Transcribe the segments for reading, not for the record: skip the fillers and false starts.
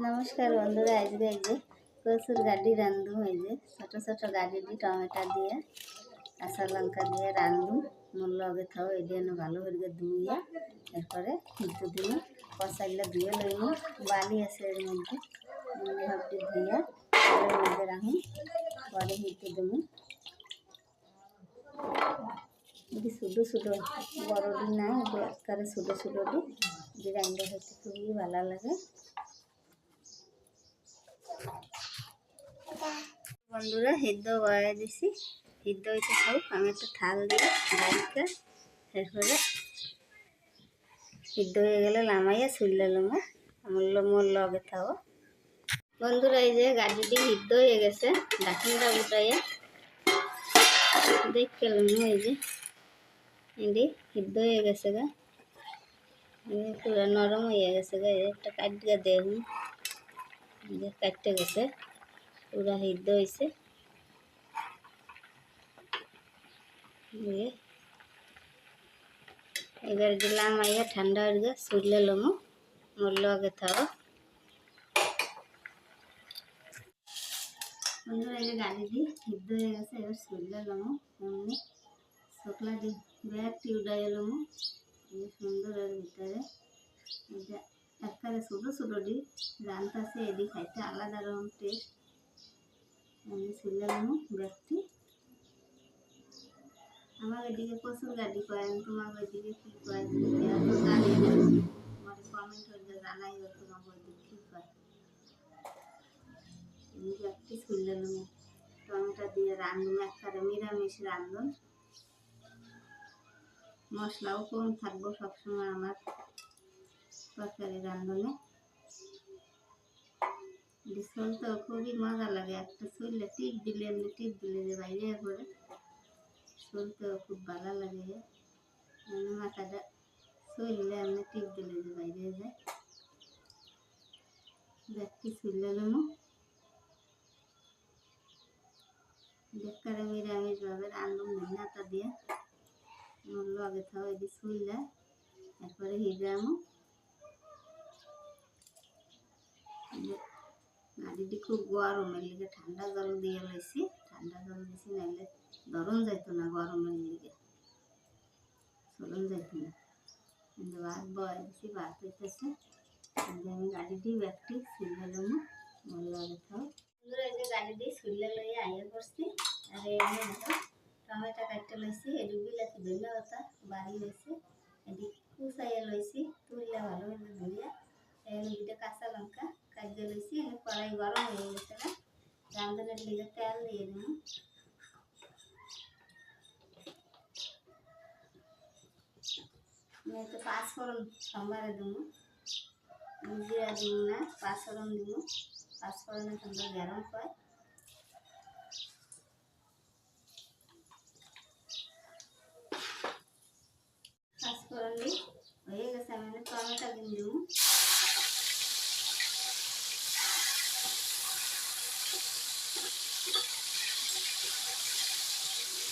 নমস্কার বন্ধুরা, আজকে এই যে কচুর গাডি রান্ধুম। এই যে ছোট ছোট গাডি দিয়ে টমেটো দিয়ে কাঁচা লঙ্কা দিয়ে রান্ধুম। মোর লগে থাও এই দিয়ে ভালো করে ধুইয়া এরপরে সিদ্ধ দিন কষাইলে ধুয়ে লইম। বালি আছে এর মধ্যে ভাবটি ধুইয়া এর মধ্যে রাখুন, পরে সিদ্ধ দেব। এটি ছোটো ছোটো বড় ডি নাই, একবারে ছোটো ছোটো ডি রান্ধা হচ্ছে খুবই ভালো লাগে। বন্ধুরা সিদ্ধ বয়ে দিছি, সিদ্ধ হইতে সব আমি একটা থাল দিয়ে ডালকে এরপরে সিদ্ধ হয়ে গেলে নামাইয়া চুলে লমো। মোর লগে থাও বন্ধুরা। এই যে গাড়িটি সিদ্ধ হয়ে গেছে, ঢাকনটা উঠাইয়া দেখতে লমো। এই যে এটি সিদ্ধ হয়ে গেছে গা, পুরো নরম হয়ে গেছে গা। একটা কাটিয়া দেখুন, যে কাটতে গেছে, পুরা সিদ্ধ হয়েছে। এবার দিলাম আইয়া ঠান্ডা হয়ে গে চুলে লমো। মোর লগে থাও বন্ধুরা। এই যে গাড়ি দিয়ে সিদ্ধ হয়ে গেছে, এবার চুলে লমো। এমনি শুকলা দিয়ে ব্যাগটি উঠাই লমো। সুন্দর এর ভিতরে এই যে একবারে ছোটো ছোটো ডি রান্তাছে, এদি খাইতে আলাদা রকম টেস্ট। এমনি চুলে লমো ব্যাগটি। আমার এদিকে কচুর গাডি কয়, তোমার ওইদিকে কী কয় জানি না। তোমার কমেন্ট করে জানাই তোমার ওইদিকে কী কয়। এই ব্যাগটি চুলে লমো, টমেটো দিয়ে রান্ধুন, একবারে নিরামিষ রান্ধুন। মশলাও কম থাকবো সবসময় আমার তরকারি রান্ধনে। ঝোল তো খুবই মজা লাগে, একটা চুললে টিপ দিলে এমনি টিপ দিলে যে বাইরে করে ঝোল তো খুব ভালো লাগে। মাথাটা চুললে এমনি টিপ দিলে যে বাইরে যায়। দেখতে চুললে নেবো, দেখতে নিরামিষ ভাবে রান্ধুন ধনিয়াটা দিয়ে। মোর লগে থাও এটি চুললে এরপরে হিজামো। গাড়িটি খুব গরমের লিগে ঠান্ডা জল দিয়ে লইছি, ঠান্ডা জল দিছি, নাইলে ধরন যাইতো না গরমের লিগে, চলন যাইতো না। কিন্তু ভাত বয়ে দিছি, ভাত হইতেছে। আমি গাড়িটি ব্যাগটি চুলে লমো, মোর লগে থাও। এই যে গাড়িটি চুলে লইয়া আইয়া করছি। আর এমনি টমেটো কাটতে লইছি, এটি বিলাতি ধনিয়া পাতা বাড়ি লইছি, এটি কুচাইয়া লইছি, তুললে ভালো করে ধুইয়া। এই দুইটা কাঁচা লঙ্কা কাটতে লইছি। কড়াই গরম হয়ে গেছে না, রাঁধুনের লিগে তেল দিয়ে দেবো। আমি তো পাঁচফোড়ন সোমবারে দেবো, জিরা দিব না, পাঁচফোড়ন দিব। পাঁচফোড়নে সুন্দর গরম হয়। পাঁচফোড়ন দিয়ে হয়ে গেছে, আমি টমেটো দিন দেবো।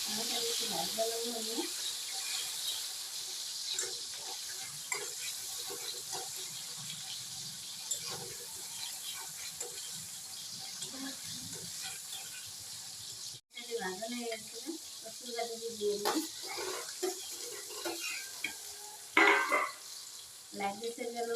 টমেটো একটু ভাজা লাগবে। ভাজা হয়ে গেছে, কচুর গাড়ি দিয়ে দিই। লাগিয়েছে গেল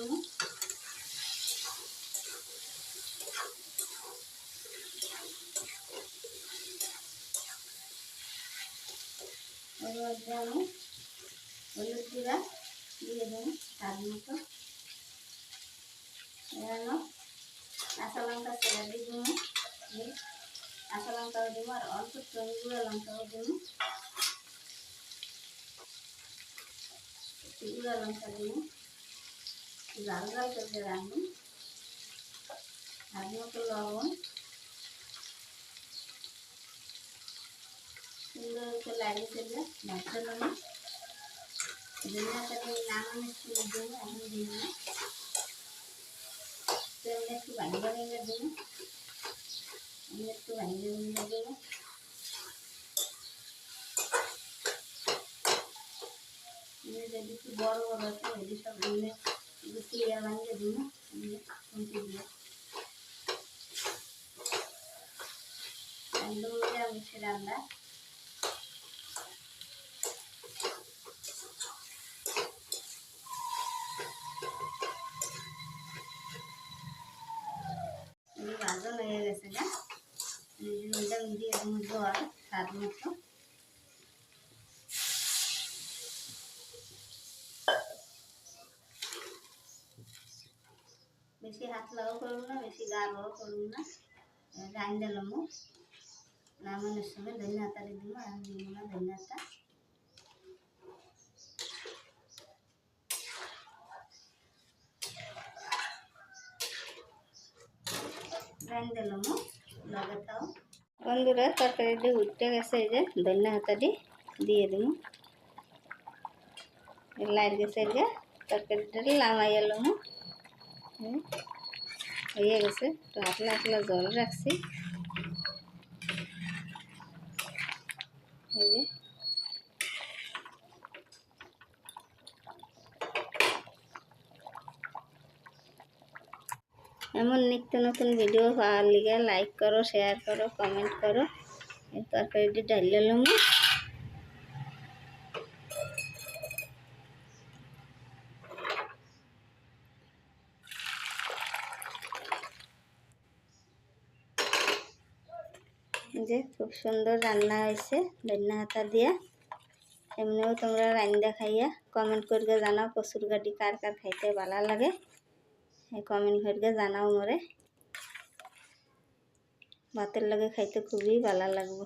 এর মধ্যে আমি হলুদ গুঁড়া দিয়ে দেবো স্বাদ মতো। এখানে কাঁচা লঙ্কা ছেড়ে দিব, কাঁচা লঙ্কাও দেবো, আর অল্প গুঁড়া লঙ্কাও দেবো। গুঁড়া লঙ্কা দেবো, জাল জাল করে রাখবো। স্বাদ মতো লবণ, সুন্দর করে লাগিয়ে ফেললে ভাজতে লবণ। ধনিয়াটাকে নামানোর সময় দেবো, এখন দিব না। তেলটা একটু ভাজা ভেঙে দেবো, আমি একটু ভাজা ভেঙে দেবো। যদি একটু বড় বড় আছে এটি সব দিলে একটু চিড়িয়া ভাঙিয়ে দেবো, দিয়ে একদম নিরামিষ রান্না। ভাজন হয়ে গেছে না, দিয়ে দেবো জল স্বাদ মতো। বেশি হাতলাও করুন না, বেশি গাঢ়ও করুন না। রাইন দিলাম নামানোর সময় ধনিয়া পাতা দিব, আমি দিব না ধনিয়া পাতা। রাইন দিলাম লাগাতাও। বন্ধুরা তরকারিটা উঠতে গেছে, এই যে ধনিয়া পাতাটি দিয়ে দিব। লাইট গেছে, এই যে তরকারিটা নামাই এলাম। হয়ে গেছে, তো হাতলা হাতলা জল রাখছি। এই যে এমন নিত্য নতুন ভিডিও পাওয়ার লিগে লাইক করো, শেয়ার করো, কমেন্ট করো। এই তরকারিটি ঢালিয়ে এলাম। যে খুব সুন্দর রান্না হয়েছে ধনিয়া পাতা দিয়া। এমনিও তোমরা রান্না খাইয়া কমেন্ট করে জানাও কচুর গাটি কার কার খাইতে ভালো লাগে, কমেন্ট করে জানাও। মোরে ভাতের লগে খাইতে খুবই ভালো লাগবে।